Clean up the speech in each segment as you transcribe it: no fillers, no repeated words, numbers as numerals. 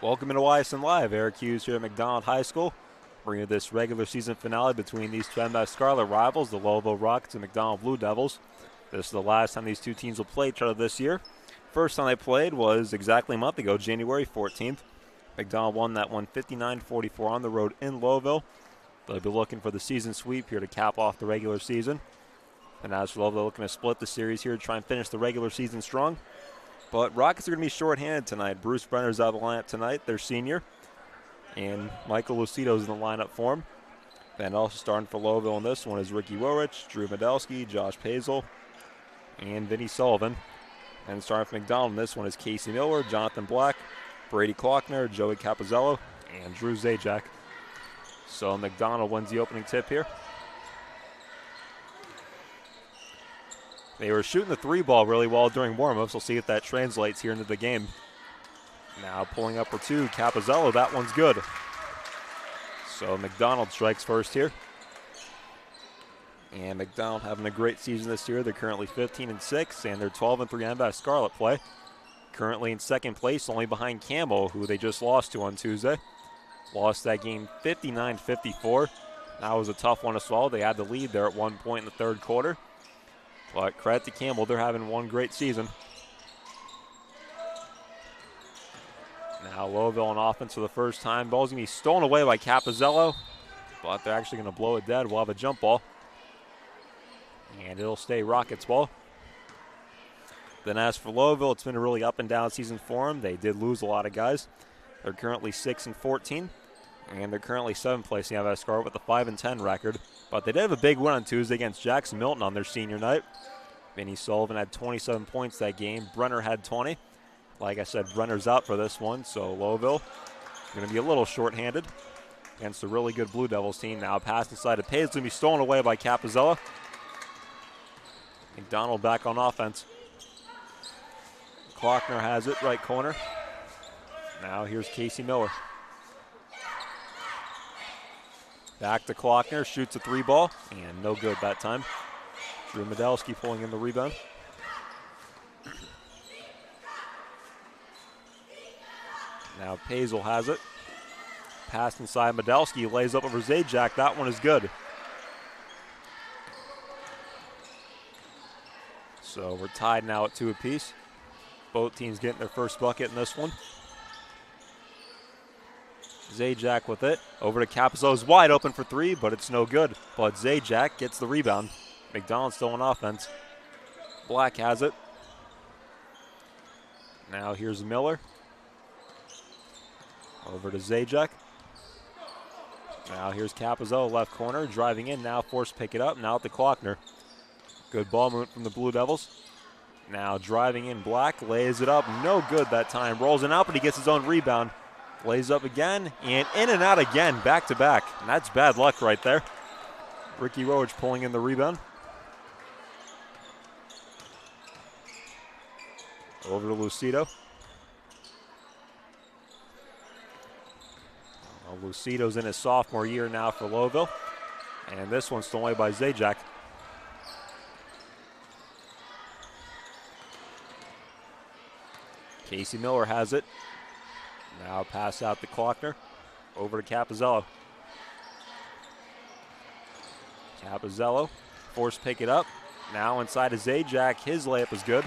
Welcome into YSN Live. Eric Hughes here at McDonald High School, bringing you this regular season finale between these two MS Scarlet rivals, the Lowellville Rockets and McDonald Blue Devils. This is the last time these two teams will play each other this year. First time they played was exactly a month ago, January 14th. McDonald won that one 59-44 on the road in Lowellville. They'll be looking for the season sweep here to cap off the regular season. And as for Lowellville, they're looking to split the series here to try and finish the regular season strong. But Rockets are going to be shorthanded tonight. Bruce Brenner's out of the lineup tonight, their senior. And Michael Lucito's in the lineup for him. And also starting for Lowellville in this one is Ricky Wilrich, Drew Medelsky, Josh Pazel, and Vinny Sullivan. And starting for McDonald in this one is Casey Miller, Jonathan Black, Brady Klockner, Joey Capizzello, and Drew Zajac. So McDonald wins the opening tip here. They were shooting the three ball really well during warm-ups. We'll see if that translates here into the game. Now pulling up for two, Capizzello, that one's good. So McDonald strikes first here. And McDonald having a great season this year. They're currently 15-6, and they're 12-3 MS Scarlet play. Currently in second place, only behind Campbell, who they just lost to on Tuesday. Lost that game 59-54. That was a tough one to swallow. They had the lead there at one point in the third quarter. But credit to Campbell, they're having one great season. Now Lowellville on offense for the first time. Ball's going to be stolen away by Capizzello, but they're actually going to blow it dead. We'll have a jump ball. And it'll stay Rockets ball. Then as for Lowellville, it's been a really up and down season for them. They did lose a lot of guys. They're currently 6-14, and they're currently 7th place in the MS Scarlet with a 5-10 record. But they did have a big win on Tuesday against Jackson Milton on their senior night. Vinny Sullivan had 27 points that game. Brenner had 20. Like I said, Brenner's out for this one, so Lowellville going to be a little shorthanded against a really good Blue Devils team. Now pass inside to Paisley, going to be stolen away by Capizzello. McDonald back on offense. Klockner has it, right corner. Now here's Casey Miller. Back to Klockner, shoots a three ball, and no good that time. Drew Medelsky pulling in the rebound. Now Pazel has it. Pass inside Medelsky, lays up over Zajac. That one is good. So we're tied now at 2 apiece. Both teams getting their first bucket in this one. Zajac with it. Over to Capizzello's wide open for three, but it's no good. But Zajac gets the rebound. McDonald still on offense. Black has it. Now here's Miller. Over to Zajac. Now here's Capizzello, left corner, driving in. Now forced to pick it up. Now at the Klockner. Good ball movement from the Blue Devils. Now driving in Black, lays it up. No good that time. Rolls it out, but he gets his own rebound. Lays up again, and in and out again, back to back. And that's bad luck right there. Ricky Roach pulling in the rebound. Over to Lucito. Lucito's in his sophomore year now for Lowellville. And this one's stolen away by Zajac. Casey Miller has it. Now pass out to Klockner. Over to Capizzello. Capizzello forced pick it up. Now inside of Zajac. His layup is good.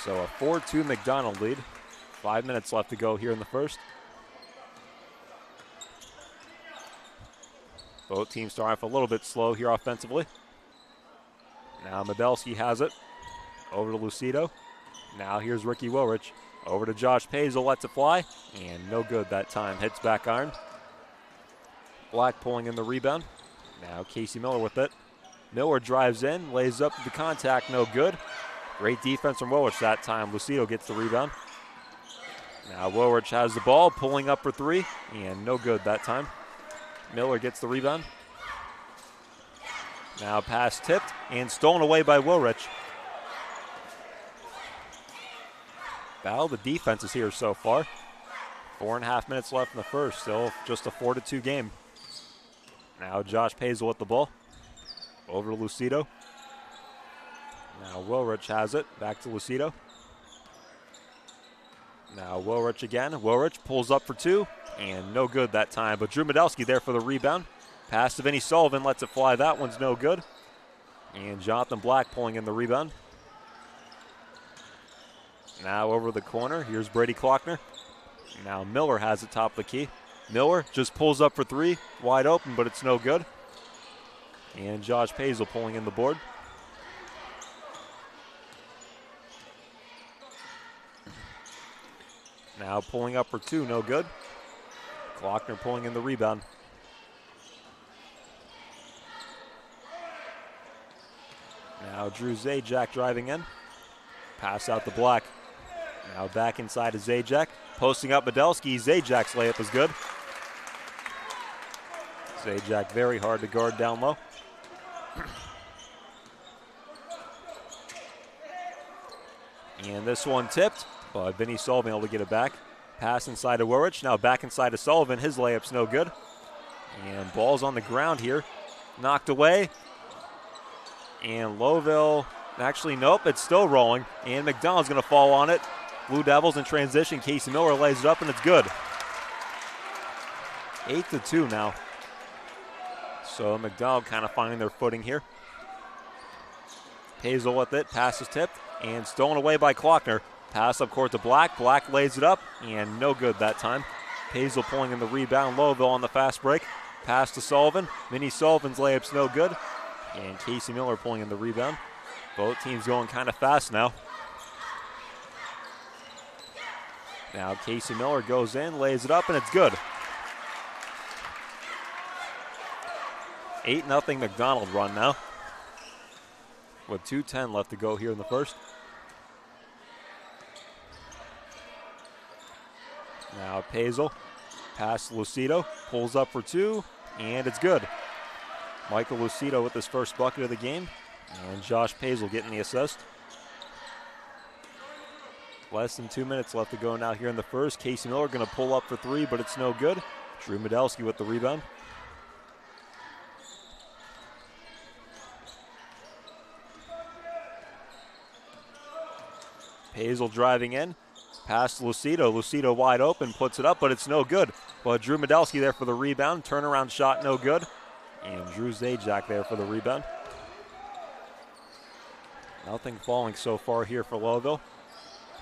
So a 4-2 McDonald lead. 5 minutes left to go here in the first. Both teams starting off a little bit slow here offensively. Now Medelsky has it. Over to Lucito. Now here's Ricky Wilrich. Over to Josh Pazel, lets it fly, and no good that time. Hits back iron. Black pulling in the rebound. Now Casey Miller with it. Miller drives in, lays up the contact, no good. Great defense from Wilrich that time. Lucito gets the rebound. Now Wilrich has the ball, pulling up for three, and no good that time. Miller gets the rebound. Now pass tipped and stolen away by Wilrich. Battle the defenses here so far. 4.5 minutes left in the first. Still just a 4-2 game. Now Josh Pazel with the ball. Over to Lucito. Now Wilrich has it. Back to Lucito. Now Wilrich again. Wilrich pulls up for two, and no good that time. But Drew Medelski there for the rebound. Pass to Vinny Sullivan, lets it fly. That one's no good. And Jonathan Black pulling in the rebound. Now over the corner. Here's Brady Klockner. Now Miller has it top of the key. Miller just pulls up for three. Wide open, but it's no good. And Josh Pazel pulling in the board. Now pulling up for two, no good. Klockner pulling in the rebound. Now Drew Zajac driving in. Pass out to Black. Now back inside to Zajac. Posting up Medelski. Zajac's layup is good. Zajac very hard to guard down low. And this one tipped, but Vinny Sullivan able to get it back. Pass inside to Wilrich. Now back inside to Sullivan. His layup's no good. And ball's on the ground here. Knocked away. And Lowellville, actually, nope, it's still rolling. And McDonald's going to fall on it. Blue Devils in transition. Casey Miller lays it up, and it's good. 8-2 now. So McDonald kind of finding their footing here. Pazel with it. Pass is tipped. And stolen away by Klockner. Pass up court to Black. Black lays it up, and no good that time. Pazel pulling in the rebound. Lowellville on the fast break. Pass to Sullivan. Vinny Sullivan's layup's no good. And Casey Miller pulling in the rebound. Both teams going kind of fast now. Now Casey Miller goes in, lays it up, and it's good. 8-0 McDonald run now. With 2:10 left to go here in the first. Now Pazel, pass to Lucido, pulls up for two, and it's good. Michael Lucido with his first bucket of the game, and Josh Pazel getting the assist. Less than 2 minutes left to go now here in the first. Casey Miller going to pull up for three, but it's no good. Drew Medelski with the rebound. Pazel driving in. Pass to Lucido. Lucido wide open, puts it up, but it's no good. But Drew Medelski there for the rebound. Turnaround shot, no good. And Drew Zajac there for the rebound. Nothing falling so far here for Lowellville.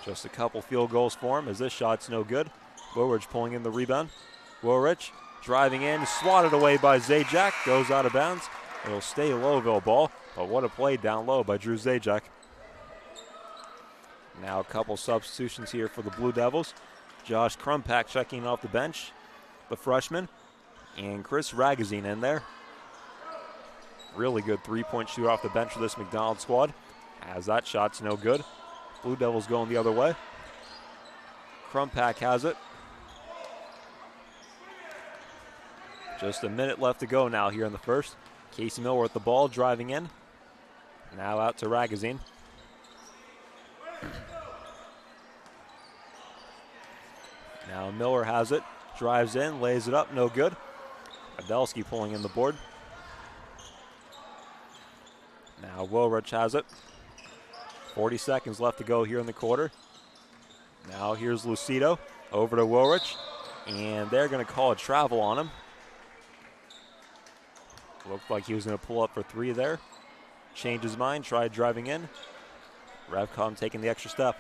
Just a couple field goals for him as this shot's no good. Wilrich pulling in the rebound. Wilrich driving in, swatted away by Zajac. Goes out of bounds. It'll stay Lowellville ball, but what a play down low by Drew Zajac. Now a couple substitutions here for the Blue Devils. Josh Krumpak checking off the bench, the freshman. And Chris Ragazine in there. Really good three-point shooter off the bench for this McDonald squad. As that shot's no good. Blue Devils going the other way. Krumpak has it. Just a minute left to go now here in the first. Casey Miller with the ball, driving in. Now out to Ragazine. Now Miller has it, drives in, lays it up, no good. Medelski pulling in the board. Now Wilrich has it. 40 seconds left to go here in the quarter. Now here's Lucido, over to Wilrich, and they're going to call a travel on him. Looked like he was going to pull up for three there. Changed his mind, tried driving in. Revcom taking the extra step.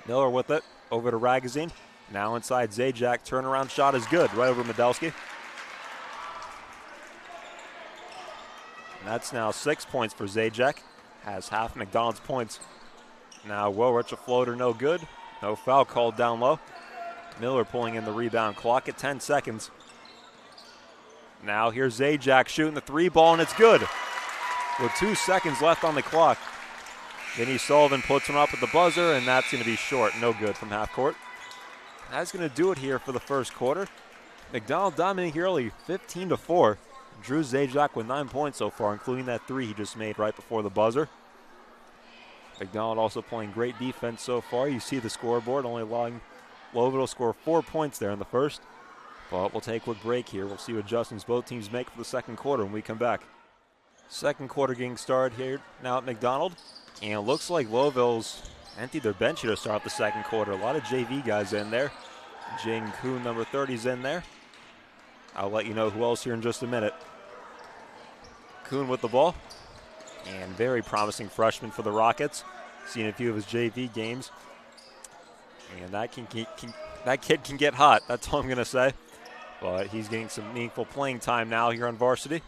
Miller with it, over to Ragazine. Now inside Zajac, turnaround shot is good, right over Medelski. And that's now 6 points for Zajac, has half McDonald's points. Now Wilrich, a floater, no good. No foul called down low. Miller pulling in the rebound, clock at 10 seconds. Now here's Zajac shooting the three ball, and it's good. With 2 seconds left on the clock. Vinny Sullivan puts one up at the buzzer, and that's going to be short. No good from half court. That's going to do it here for the first quarter. McDonald dominating here early, 15-4. Drew Zajac with 9 points so far, including that three he just made right before the buzzer. McDonald also playing great defense so far. You see the scoreboard, only allowing Lowellville to score 4 points there in the first. But we'll take a quick break here. We'll see what adjustments both teams make for the second quarter when we come back. Second quarter getting started here now at McDonald. And it looks like Lowellville's emptied their bench here to start the second quarter. A lot of JV guys in there. Jaden Kuhn, number 30, is in there. I'll let you know who else here in just a minute. Kuhn with the ball. And very promising freshman for the Rockets. Seen a few of his JV games. And that kid can get hot. That's all I'm going to say. But he's getting some meaningful playing time now here on varsity.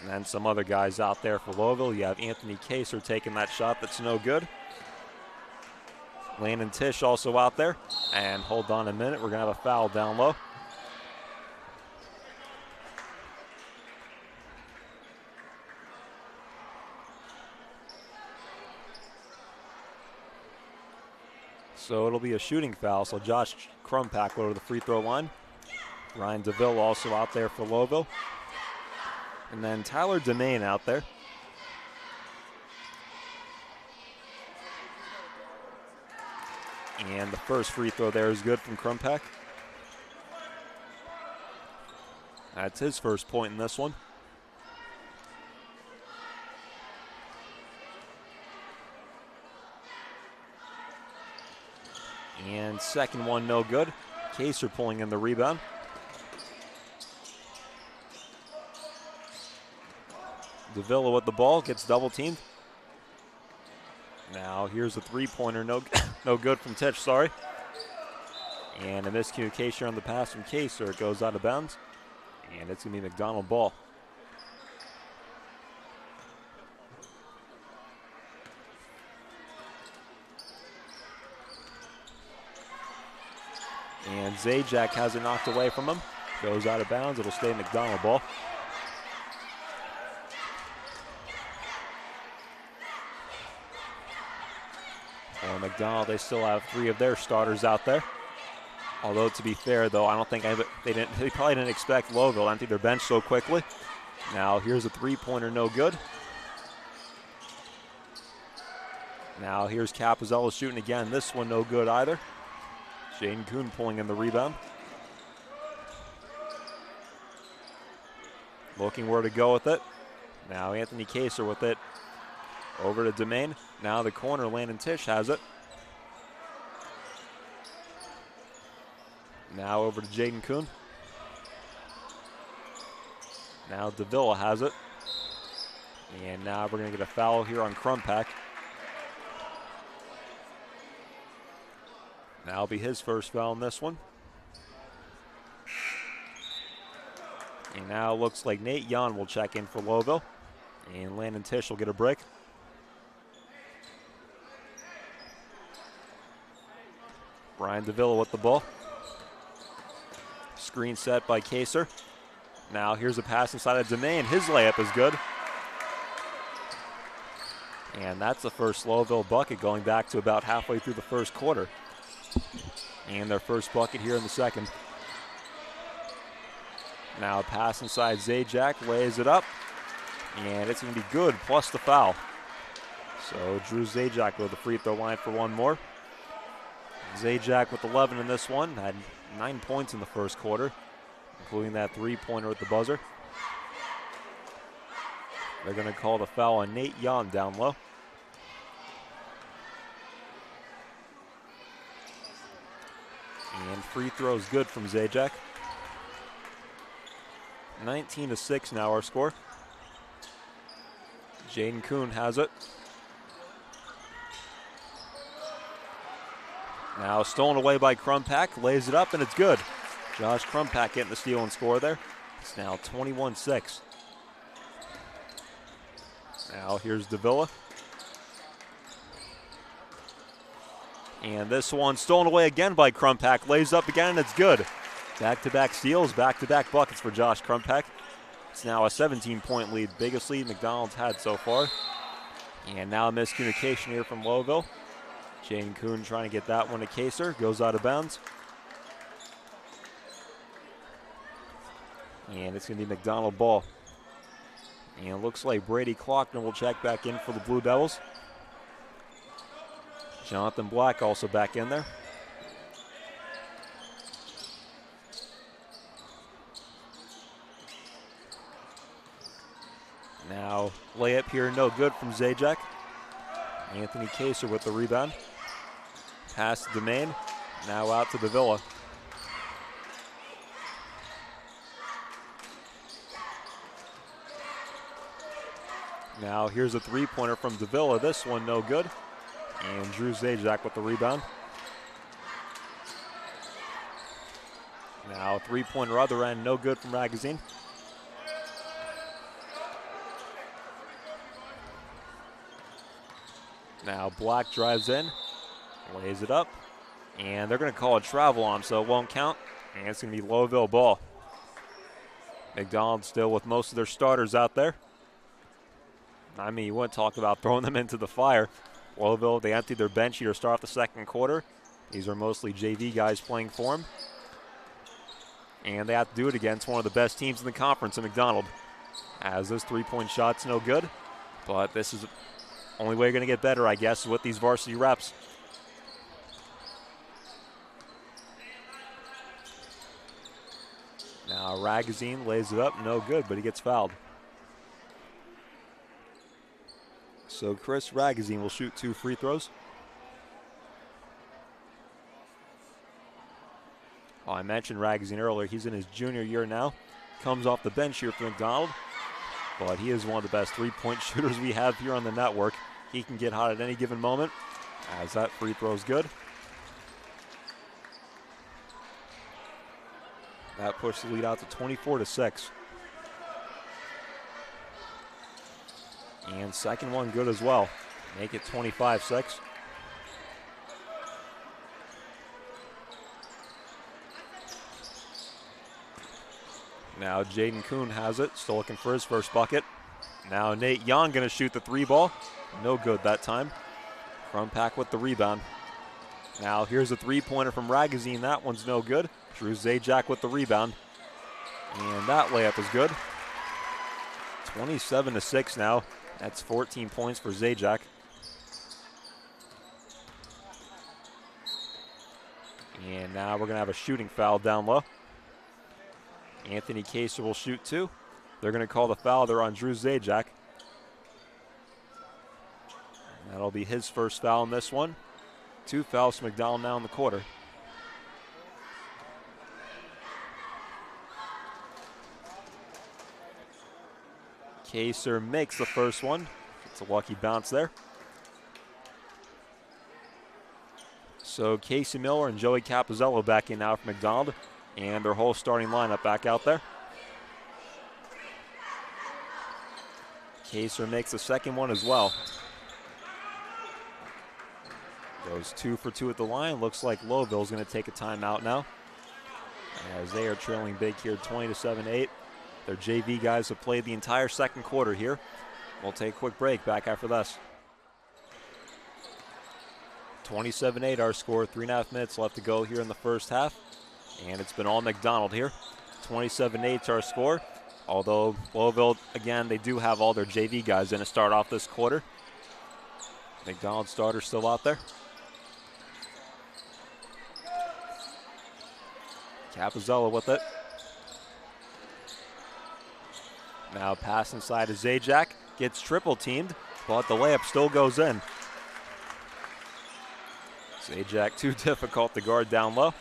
And then some other guys out there for Lowellville. You have Anthony Kaser taking that shot that's no good. Landon Tisch also out there. And hold on a minute, we're going to have a foul down low. So it'll be a shooting foul. So Josh Crumpack over the free throw line. Ryan DeVille also out there for Lowellville. And then Tyler Demain out there. And the first free throw there is good from Crumpack. That's his first point in this one. And second one no good. Kaser pulling in the rebound. Davila with the ball, gets double teamed. Now here's a three-pointer, no good from Tisch, sorry. And a miscommunication on the pass from Kaser. It goes out of bounds. And it's going to be McDonald ball. And Zajac has it knocked away from him. Goes out of bounds. It'll stay McDonald ball. For McDonald, they still have three of their starters out there. Although, to be fair, though, I don't think they probably didn't expect Lowellville to empty their bench so quickly. Now, here's a three-pointer, no good. Now, here's Capozella shooting again. This one, no good either. Jaden Kuhn pulling in the rebound. Looking where to go with it. Now, Anthony Kaser with it. Over to Demain. Now, the corner, Landon Tisch has it. Now over to Jaden Kuhn. Now Davila has it. And now we're going to get a foul here on Crumpack. That'll be his first foul in this one. And now it looks like Nate Yon will check in for Lowellville. And Landon Tisch will get a break. Brian Davila with the ball. Screen set by Kaser. Now here's a pass inside of Demain. His layup is good. And that's the first Lowellville bucket going back to about halfway through the first quarter. And their first bucket here in the second. Now a pass inside Zajac, lays it up. And it's going to be good, plus the foul. So Drew Zajac go to the free throw line for one more. Zajac with 11 in this one, had 9 points in the first quarter, including that three-pointer at the buzzer. They're going to call the foul on Nate Yon down low. And free throw is good from Zajac. 19-6 now our score. Jaden Kuhn has it. Now stolen away by Crumpack, lays it up, and it's good. Josh Crumpack getting the steal and score there. It's now 21-6. Now here's Davila. And this one stolen away again by Crumpack, lays up again, and it's good. Back-to-back steals, back-to-back buckets for Josh Crumpack. It's now a 17-point lead, biggest lead McDonald's had so far. And now a miscommunication here from Lowellville. Jaden Kuhn trying to get that one to Kaser, goes out of bounds. And it's going to be McDonald ball. And it looks like Brady Clockner will check back in for the Blue Devils. Jonathan Black also back in there. Now, layup here, no good from Zajac. Anthony Kaser with the rebound. Pass to Domain. Now out to Davila. Now here's a three-pointer from Davila. This one no good. And Drew Zajac with the rebound. Now three-pointer other end, no good from Ragazine. Now Black drives in, lays it up, and they're going to call a travel on, so it won't count, and it's going to be Lowellville ball. McDonald still with most of their starters out there. I mean, you wouldn't talk about throwing them into the fire. Lowellville, they emptied their bench here to start off the second quarter. These are mostly JV guys playing for them. And they have to do it against one of the best teams in the conference in McDonald. As this three-point shot's no good, but this is the only way you're going to get better, I guess, is with these varsity reps. Now Ragazine lays it up, no good, but he gets fouled. So Chris Ragazine will shoot 2 free throws. Oh, I mentioned Ragazine earlier. He's in his junior year now. Comes off the bench here for McDonald. But he is one of the best three-point shooters we have here on the network. He can get hot at any given moment, as that free throw is good. That pushed the lead out to 24-6. And second one good as well. Make it 25-6. Now Jaden Kuhn has it, still looking for his first bucket. Now Nate Young going to shoot the 3-ball. No good that time. Crumpack with the rebound. Now here's a three-pointer from Ragazine. That one's no good. Drew Zajac with the rebound. And that layup is good. 27-6 now. That's 14 points for Zajac. And now we're going to have a shooting foul down low. Anthony Kaser will shoot 2. They're going to call the foul. They're on Drew Zajac. That'll be his first foul in this one. 2 fouls for McDonald now in the quarter. Kaser makes the first one. It's a lucky bounce there. So Casey Miller and Joey Capizzello back in now for McDonald. And their whole starting lineup back out there. Kaser makes the second one as well. Goes 2 for 2 at the line. Looks like Lowellville's going to take a timeout now, as they are trailing big here, 20-7-8. Their JV guys have played the entire second quarter here. We'll take a quick break. Back after this. 27-8 our score. 3.5 minutes left to go here in the first half. And it's been all McDonald here. 27-8 our score. Although Lowellville, again, they do have all their JV guys in to start off this quarter. McDonald starter still out there. Capizzello with it. Now pass inside to Zajac. Gets triple teamed, but the layup still goes in. Zajac too difficult to guard down low.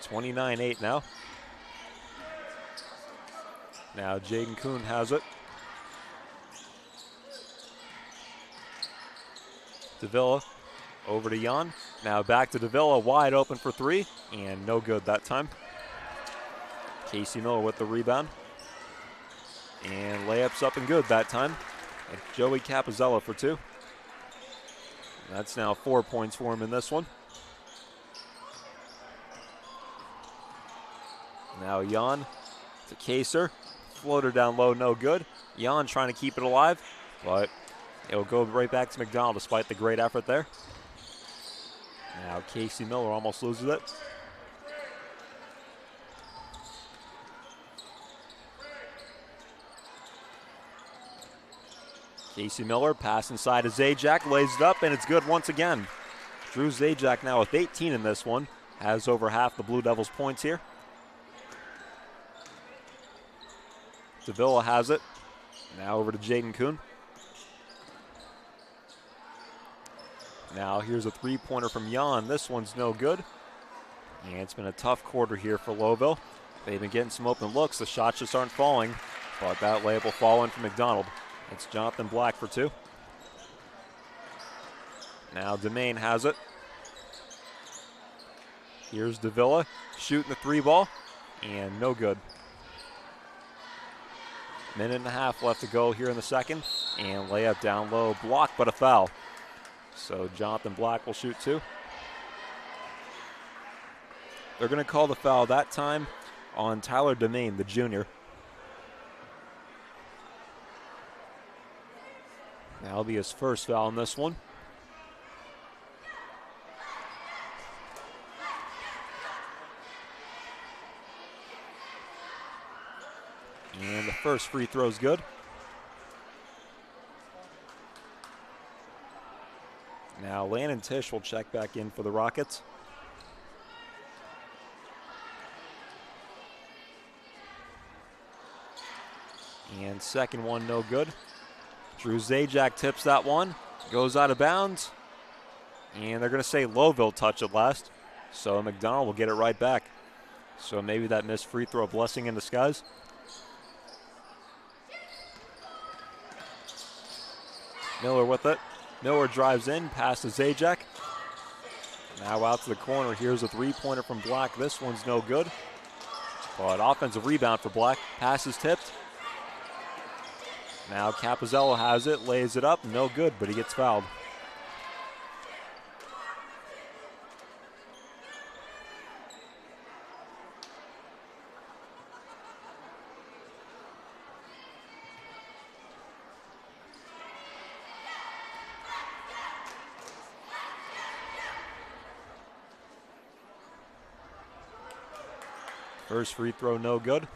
29-8 now. Now Jaden Kuhn has it. Davila over to Jan. Now back to Davila, wide open for 3, and no good that time. Casey Miller with the rebound. And layups up and good that time. And Joey Capizzello for 2. That's now 4 points for him in this one. Now Jan to Kaser. Floater down low, no good. Jan trying to keep it alive, but it'll go right back to McDonald despite the great effort there. Now Casey Miller almost loses it. Casey Miller, pass inside to Zajac, lays it up, and it's good once again. Drew Zajac now with 18 in this one, has over half the Blue Devils' points here. Davila has it. Now over to Jaden Kuhn. Now here's a three-pointer from Jan. This one's no good. And it's been a tough quarter here for Lowellville. They've been getting some open looks. The shots just aren't falling. But that layup will fall in for McDonald. It's Jonathan Black for two. Now Demain has it. Here's Davila shooting the three ball. And no good. Minute and a half left to go here in the second. And layup down low. Blocked, but a foul. So Jonathan Black will shoot two. They're going to call the foul that time on Tyler Demain, the junior. That'll be his first foul in this one. And the first free throw is good. Now Landon Tisch will check back in for the Rockets. And second one no good. Drew Zajac tips that one. Goes out of bounds. And they're going to say Lowellville touch it last. So McDonald will get it right back. So maybe that missed free throw a blessing in disguise. Miller with it. Miller drives in, pass to Zajac. Now out to the corner. Here's a three-pointer from Black. This one's no good. But offensive rebound for Black. Pass is tipped. Now Capizzello has it, lays it up. No good, but he gets fouled. First free throw, no good.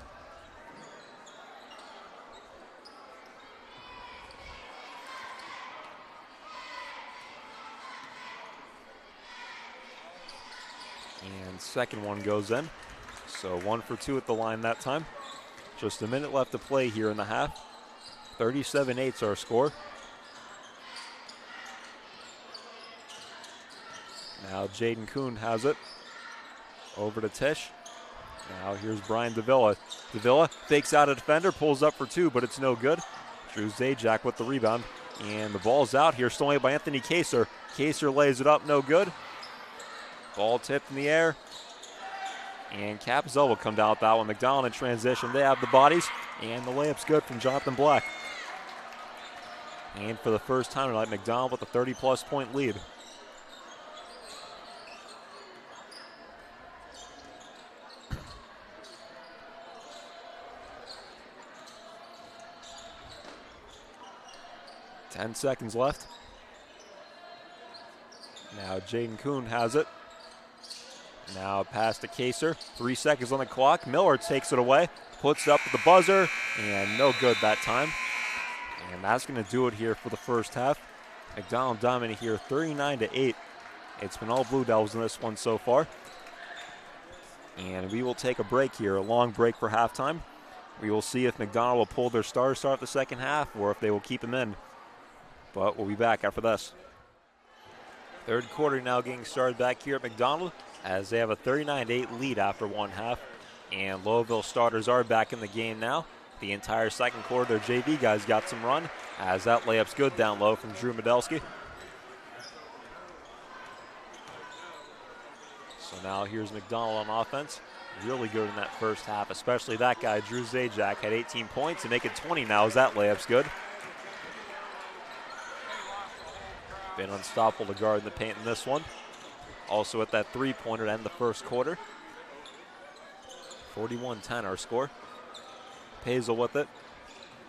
And second one goes in. So 1 for 2 at the line that time. Just a minute left to play here in the half. 37-8's our score. Now Jaden Kuhn has it. Over to Tisch. Now here's Brian Davila. Davila fakes out a defender, pulls up for two, but it's no good. Drew Zajac with the rebound. And the ball's out here, stolen by Anthony Kaser. Kaser lays it up, no good. Ball tipped in the air. And Capizzello will come down with that one. McDonald in transition. They have the bodies. And the layup's good from Jonathan Black. And for the first time tonight, McDonald with a 30-plus point lead. Ten seconds left. Now Jaden Kuhn has it. Now pass to Kaser. 3 seconds on the clock. Miller takes it away. Puts it up at the buzzer. And no good that time. And that's going to do it here for the first half. McDonald dominated here 39-8. It's been all Blue Devils in this one so far. And we will take a break here, a long break for halftime. We will see if McDonald will pull their starter start the second half or if they will keep him in. But we'll be back after this. Third quarter now getting started back here at McDonald as they have a 39-8 lead after one half. And Lowellville starters are back in the game now. The entire second quarter, their JV guys got some run as that layup's good down low from Drew Medelski. So now here's McDonald on offense. Really good in that first half, especially that guy, Drew Zajac, had 18 points and make it 20 now as that layup's good. Been unstoppable to guard in the paint in this one. Also at that three-pointer to end the first quarter. 41-10 our score. Pazel with it.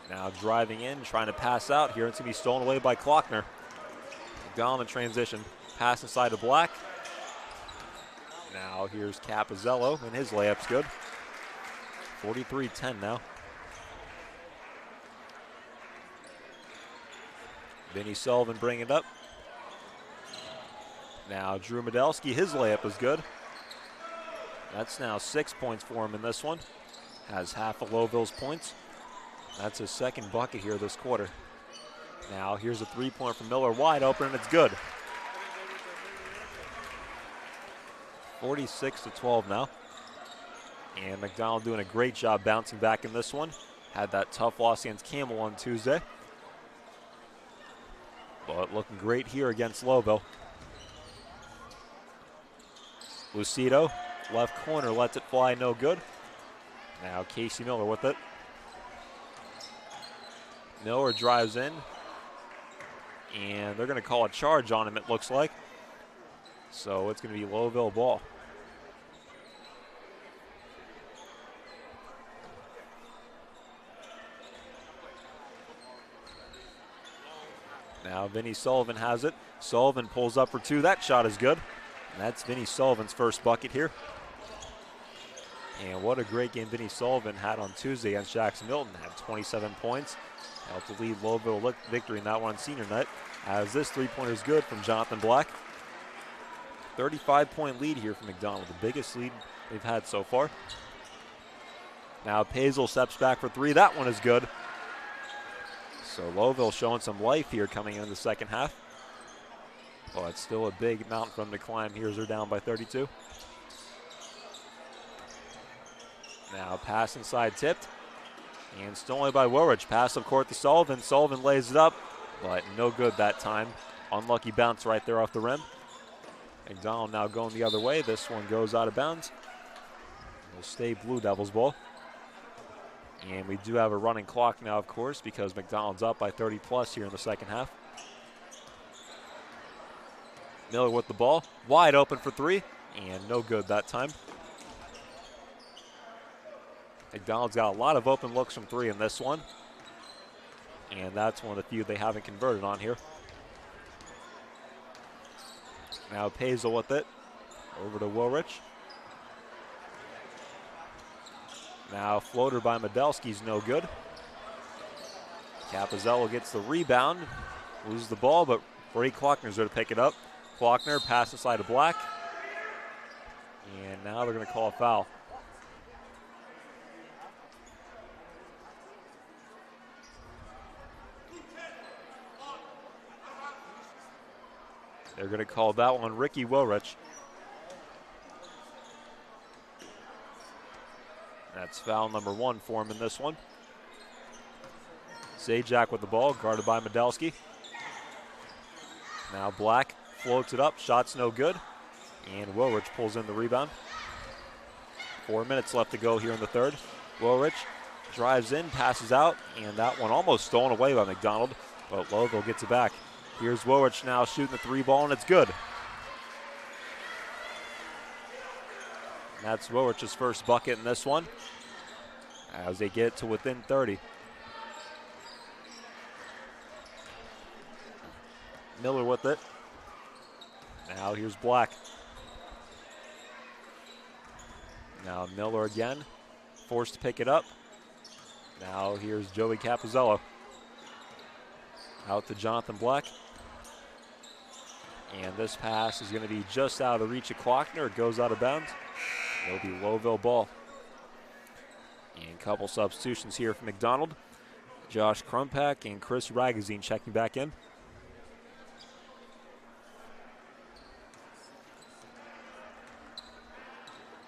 Now driving in, trying to pass out here. It's going to be stolen away by Klockner. McDonald in transition. Pass inside to Black. Now here's Capizzello, and his layup's good. 43-10 now. Vinny Sullivan bringing it up. Now Drew Medelski, his layup is good. That's now 6 points for him in this one. Has half of Lowellville's points. That's his second bucket here this quarter. Now here's a three-point from Miller, wide open, and it's good. 46-12 now. And McDonald doing a great job bouncing back in this one. Had that tough loss against Campbell on Tuesday. But looking great here against Lowellville. Lucido, left corner, lets it fly, no good. Now Casey Miller with it. Miller drives in. And they're going to call a charge on him, it looks like. So it's going to be Lowellville ball. Now Vinny Sullivan has it. Sullivan pulls up for two. That shot is good. And that's Vinny Sullivan's first bucket here. And what a great game Vinny Sullivan had on Tuesday against Jackson Milton. Had 27 points. Helped to lead Lowellville victory in that one on senior night. As this three-pointer is good from Jonathan Black. 35-point lead here for McDonald. The biggest lead they've had so far. Now Pazel steps back for three. That one is good. So Lowellville showing some life here coming into the second half. Well, it's still a big mountain for them to climb here as they're down by 32. Now pass inside tipped. And stolen by Woolrich. Pass up court to Sullivan. Sullivan lays it up, but no good that time. Unlucky bounce right there off the rim. McDonald now going the other way. This one goes out of bounds. It'll stay Blue Devils ball. And we do have a running clock now, of course, because McDonald's up by 30 plus here in the second half. Miller with the ball, wide open for three, and no good that time. McDonald's got a lot of open looks from three in this one. And that's one of the few they haven't converted on here. Now Pazel with it, over to Woolrich. Now floater by Medelski's no good. Capizzello gets the rebound, loses the ball, but Brady Klockner's there to pick it up. Klockner pass inside to Black. And now they're going to call a foul. They're going to call that one Ricky Woolrich. That's foul number one for him in this one. Zajac with the ball, guarded by Medelski. Now Black floats it up, shot's no good. And Woolrich pulls in the rebound. 4 minutes left to go here in the third. Woolrich drives in, passes out, and that one almost stolen away by McDonald, but Lowellville gets it back. Here's Woolrich now shooting the three ball, and it's good. That's Woolrich's first bucket in this one as they get to within 30. Miller with it. Now here's Black. Now Miller again, forced to pick it up. Now here's Joey Capizzello. Out to Jonathan Black. And this pass is going to be just out of the reach of Klockner. It goes out of bounds. It'll be Lowellville ball. And a couple substitutions here for McDonald. Josh Krumpak and Chris Ragazine checking back in.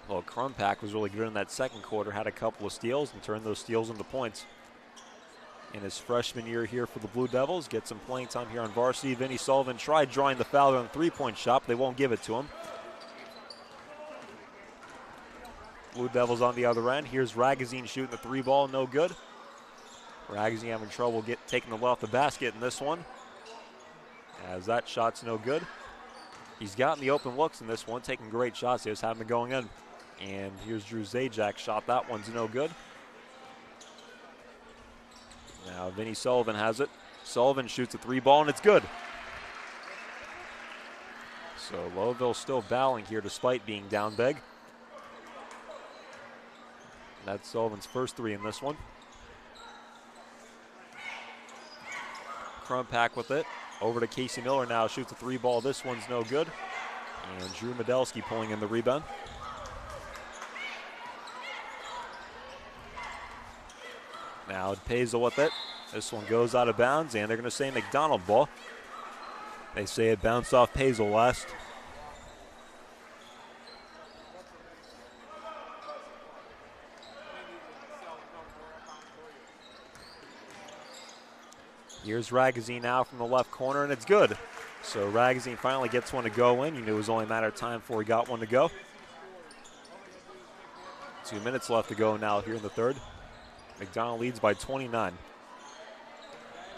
Well, Krumpak was really good in that second quarter, had a couple of steals and turned those steals into points. In his freshman year here for the Blue Devils, get some playing time here on varsity. Vinny Sullivan tried drawing the foul on the three-point shot, but they won't give it to him. Blue Devils on the other end. Here's Ragazine shooting the three ball, no good. Ragazine having trouble taking the ball off the basket in this one, as that shot's no good. He's gotten the open looks in this one, taking great shots. They just haven't been going in. And here's Drew Zajac shot. That one's no good. Now Vinny Sullivan has it. Sullivan shoots a three ball, and it's good. So Lowellville still battling here despite being down big. That's Sullivan's first three in this one. Krumpak with it. Over to Casey Miller now, shoots a three ball. This one's no good. And Drew Medelski pulling in the rebound. Now Pazel with it. This one goes out of bounds, and they're going to say McDonald ball. They say it bounced off Pazel last. Here's Ragazine now from the left corner, and it's good. So Ragazine finally gets one to go in. You knew it was only a matter of time before he got one to go. 2 minutes left to go now here in the third. McDonald leads by 29.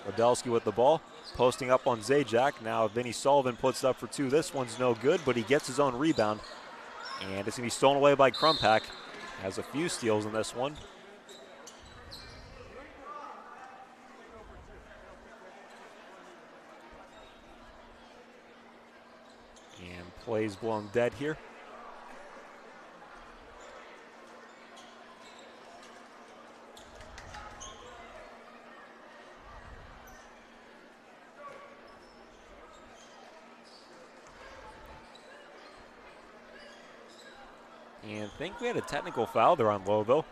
Rodelsky with the ball, posting up on Zajac. Now Vinny Sullivan puts it up for two. This one's no good, but he gets his own rebound. And it's going to be stolen away by Krumpak. Has a few steals in this one. And plays blown dead here. And I think we had a technical foul there on Lowellville.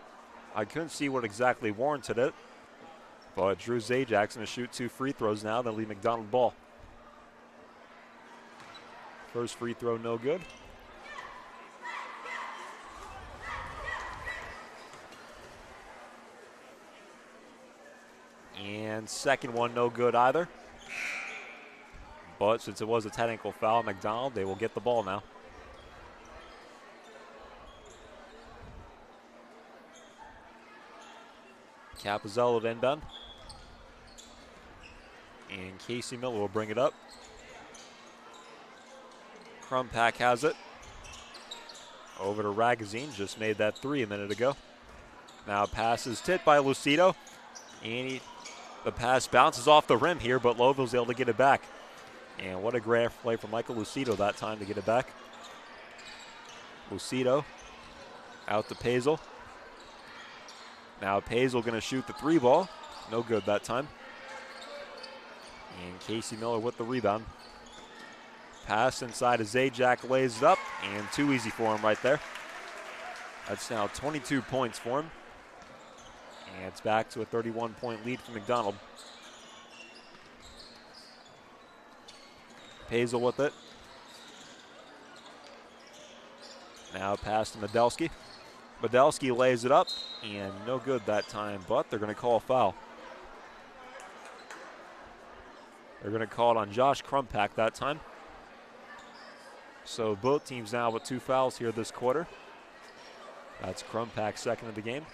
I couldn't see what exactly warranted it, but Drew Zajack's going to shoot 2 free throws now. They'll leave McDonald ball. First free throw, no good. And second one, no good either. But since it was a technical foul, McDonald, they will get the ball now. Capizzello at inbound. And Casey Miller will bring it up. Krumpak has it. Over to Ragazine, just made that 3 a minute ago. Now pass is tipped by Lucido. And the pass bounces off the rim here, but Lowellville's able to get it back. And what a great play from Michael Lucido that time to get it back. Lucido out to Pazel. Now Pazel going to shoot the 3 ball. No good that time. And Casey Miller with the rebound. Pass inside of Zajac, lays it up, and too easy for him right there. That's now 22 points for him. And it's back to a 31-point lead for McDonald. Pazel with it. Now pass to Medelsky. Medelsky lays it up, and no good that time, but they're going to call a foul. They're going to call it on Josh Krumpak that time. So both teams now with 2 fouls here this quarter. That's Krumpak's second of the game.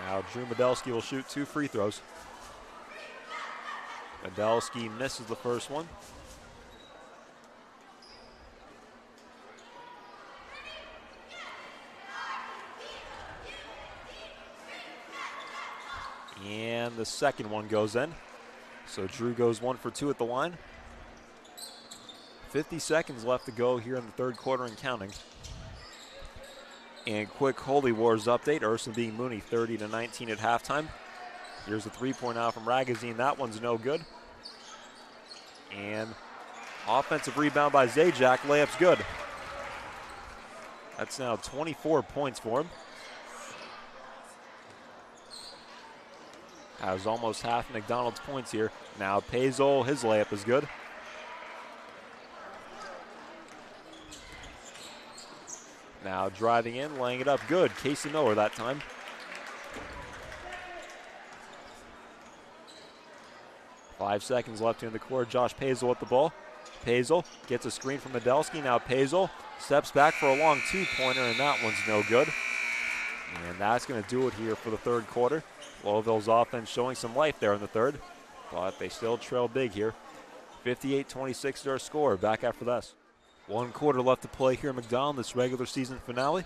Now Drew Medelsky will shoot 2 free throws. Medelsky misses the first one. And the second one goes in. So Drew goes 1 for 2 at the line. 50 seconds left to go here in the third quarter and counting. And quick Holy Wars update. Urson being Mooney 30-19 at halftime. Here's a 3-point out from Ragazine. That one's no good. And offensive rebound by Zajac. Layup's good. That's now 24 points for him. Has almost half McDonald's points here. Now Pazel, his layup is good. Now driving in, laying it up good. Casey Miller that time. Five seconds left in the quarter. Josh Pazel with the ball. Pazel gets a screen from Medelsky. Now Pazel steps back for a long 2-pointer, and that one's no good. And that's going to do it here for the third quarter. Lowellville's offense showing some life there in the third, but they still trail big here. 58-26 their score. Back after this. 1 quarter left to play here in McDonald, this regular season finale.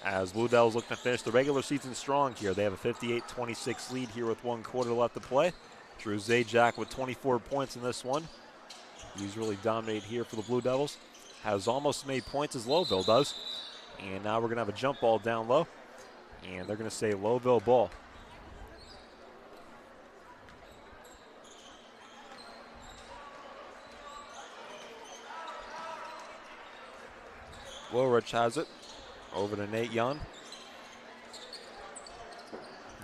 As Blue Devils look to finish the regular season strong here. They have a 58-26 lead here with 1 quarter left to play. Drew Zajac with 24 points in this one. He's really dominated here for the Blue Devils. Has almost as many points as Lowellville does. And now we're going to have a jump ball down low. And they're going to say Lowellville ball. Woolrich has it. Over to Nate Young.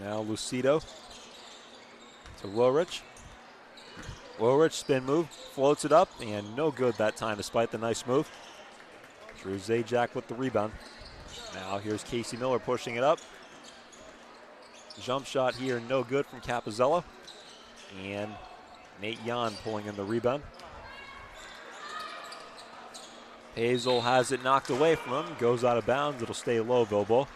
Now Lucido to Wilrich. Wilrich spin move, floats it up, and no good that time despite the nice move. Drew Zajac with the rebound. Now here's Casey Miller pushing it up. Jump shot here, no good from Capizella. And Nate Yan pulling in the rebound. Hazel has it knocked away from him, goes out of bounds. It'll stay Lowellville ball.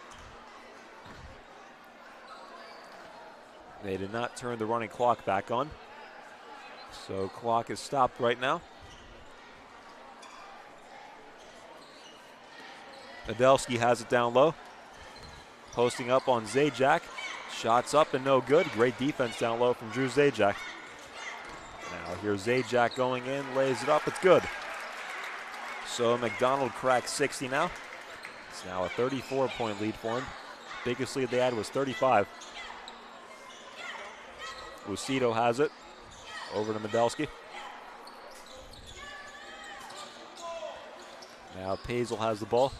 They did not turn the running clock back on. So clock is stopped right now. Medelski has it down low. Posting up on Zajac. Shots up and no good. Great defense down low from Drew Zajac. Now here's Zajac going in, lays it up, it's good. So McDonald cracks 60 now. It's now a 34-point lead for him. Biggest lead they had was 35. Lucido has it. Over to Medelski. Now Pazel has the ball.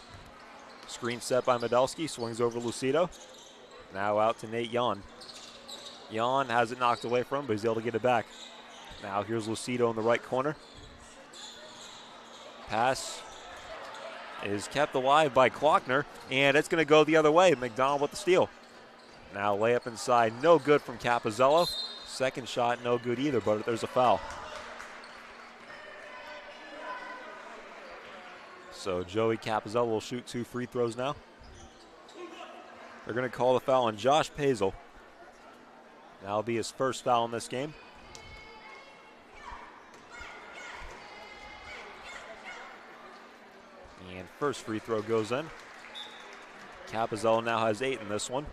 Screen set by Medelski, swings over Lucido. Now out to Nate Yan. Yan has it knocked away from him, but he's able to get it back. Now here's Lucido in the right corner. Pass is kept alive by Klockner, and it's going to go the other way. McDonald with the steal. Now layup inside, no good from Capizella. Second shot, no good either, but there's a foul. So Joey Capizella will shoot 2 free throws now. They're going to call the foul on Josh Pazel. That'll be his first foul in this game. And first free throw goes in. Capizella now has 8 in this one.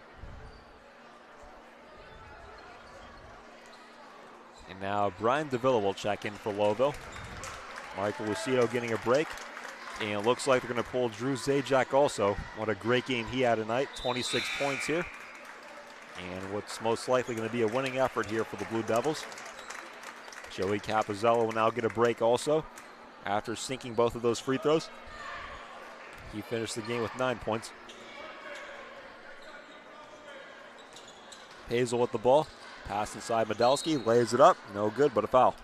And now Brian Davila will check in for Lowellville. Michael Lucido getting a break. And it looks like they're going to pull Drew Zajac also. What a great game he had tonight. 26 points here. And what's most likely going to be a winning effort here for the Blue Devils. Joey Capizella will now get a break also after sinking both of those free throws. He finished the game with 9 points. Pazel with the ball. Pass inside Medelski, lays it up. No good, but a foul.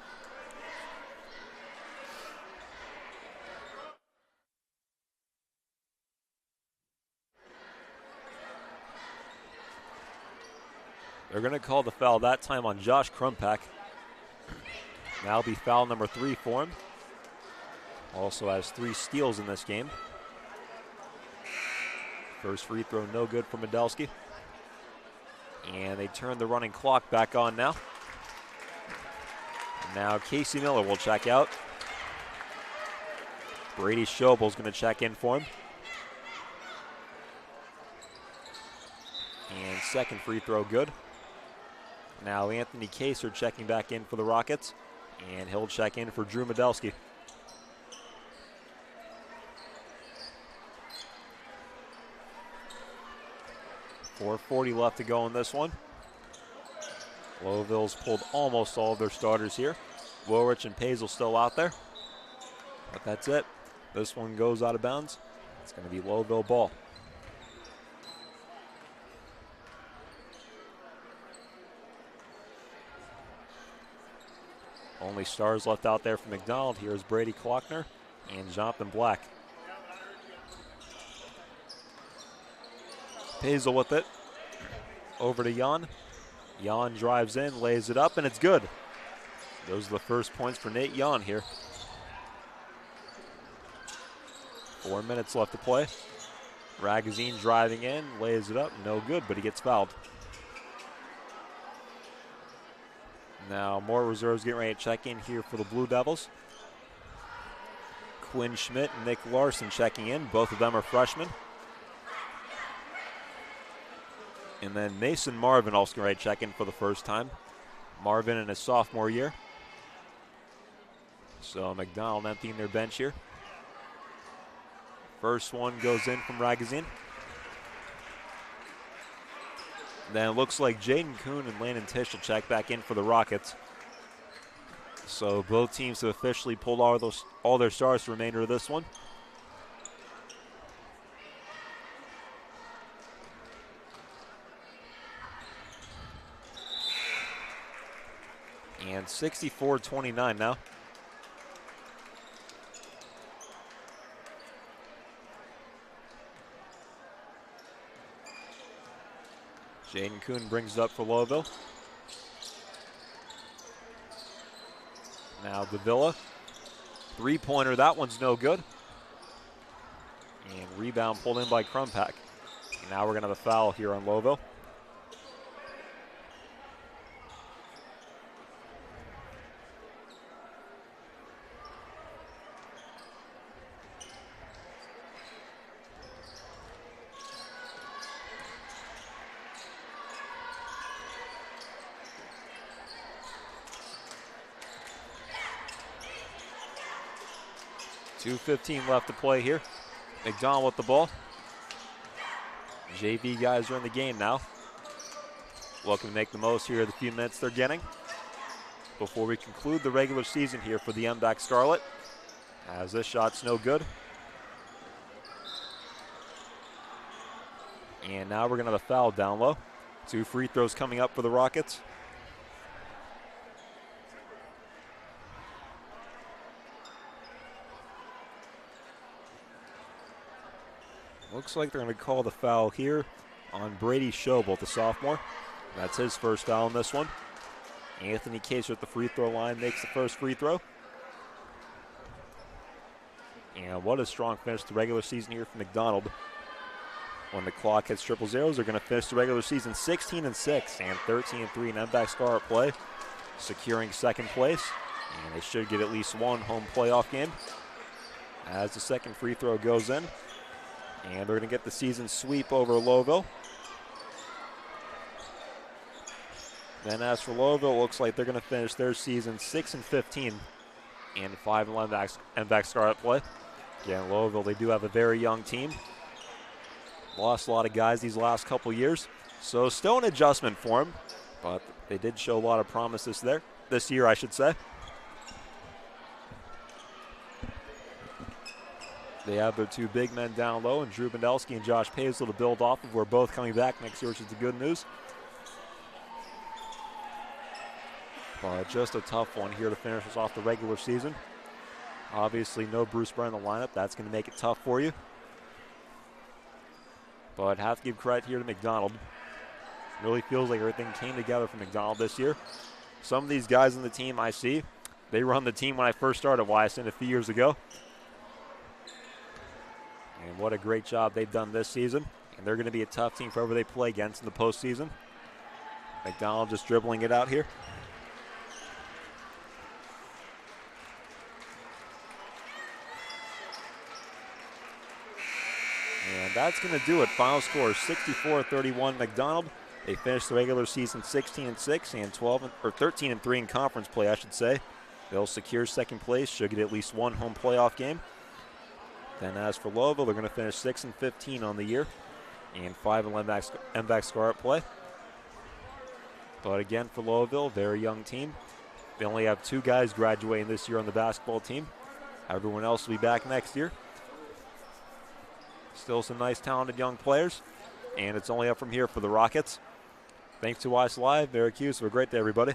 They're going to call the foul that time on Josh Krumpak. That'll be foul number 3 for him. Also has 3 steals in this game. First free throw, no good for Medelski. And they turn the running clock back on now. Now Casey Miller will check out. Brady Schobel's going to check in for him. And second free throw good. Now Anthony Kaser checking back in for the Rockets. And he'll check in for Drew Medelski. .440 left to go in this one. Lowellville's pulled almost all of their starters here. Wilrich and Pazel still out there. But that's it. This one goes out of bounds. It's going to be Lowellville ball. Only stars left out there for McDonald. Here's Brady Klockner and Jonathan Black. Pazel with it. Over to Jan. Jan drives in, lays it up, and it's good. Those are the first points for Nate Jan here. 4 minutes left to play. Ragazine driving in, lays it up, no good, but he gets fouled. Now more reserves getting ready to check in here for the Blue Devils. Quinn Schmidt and Nick Larson checking in. Both of them are freshmen. And then Mason Marvin also getting ready to check in for the first time. Marvin in his sophomore year. So McDonald emptying their bench here. First one goes in from Ragazine. Then it looks like Jaden Kuhn and Landon Tisch will check back in for the Rockets. So both teams have officially pulled all their stars for the remainder of this one. And 64-29 now. Jaden Kuhn brings it up for Lowellville. Now Davila. Three-pointer, that one's no good. And rebound pulled in by Krumpak. And now we're going to have a foul here on Lowellville. .2:15 left to play here. McDonald with the ball. JV guys are in the game now. Looking to make the most here of the few minutes they're getting before we conclude the regular season here for the MVAC Scarlet. As this shot's no good. And now we're going to have a foul down low. 2 free throws coming up for the Rockets. Looks like they're going to call the foul here on Brady Schobel, the sophomore. That's his first foul in this one. Anthony Kaser at the free throw line makes the first free throw. And what a strong finish to the regular season here for McDonald. When the clock hits triple zeros, they're going to finish the regular season 16-6 and 13-3 in MVAC Scarlet play, securing second place. And they should get at least one home playoff game as the second free throw goes in. And they're going to get the season sweep over Lowellville. Then as for Lowellville, it looks like they're going to finish their season 6-15 and 5 in MVAC Scarlet play. Again, Lowellville, they do have a very young team. Lost a lot of guys these last couple years. So still an adjustment for them, but they did show a lot of promise this year, I should say. They have their 2 big men down low, and Drew Bendelski and Josh Paisel to build off of. We're both coming back next year, which is the good news. But just a tough one here to finish us off the regular season. Obviously, no Bruce Byrne in the lineup. That's going to make it tough for you. But have to give credit here to McDonald. Really feels like everything came together for McDonald this year. Some of these guys on the team I see, they run the team when I first started YSN a few years ago. And what a great job they've done this season. And they're going to be a tough team for whoever they play against in the postseason. McDonald just dribbling it out here. And that's going to do it. Final score 64-31 McDonald. They finished the regular season 16-6 and 13-3 in conference play, I should say. They'll secure second place, should get at least one home playoff game. Then as for Lowellville, they're going to finish 6-15 on the year and 5 in MVAC Scarlet play. But again, for Lowellville, very young team. They only have 2 guys graduating this year on the basketball team. Everyone else will be back next year. Still some nice, talented young players, and it's only up from here for the Rockets. Thanks to Watch Live, Merrick Hughes. Have a great day, everybody.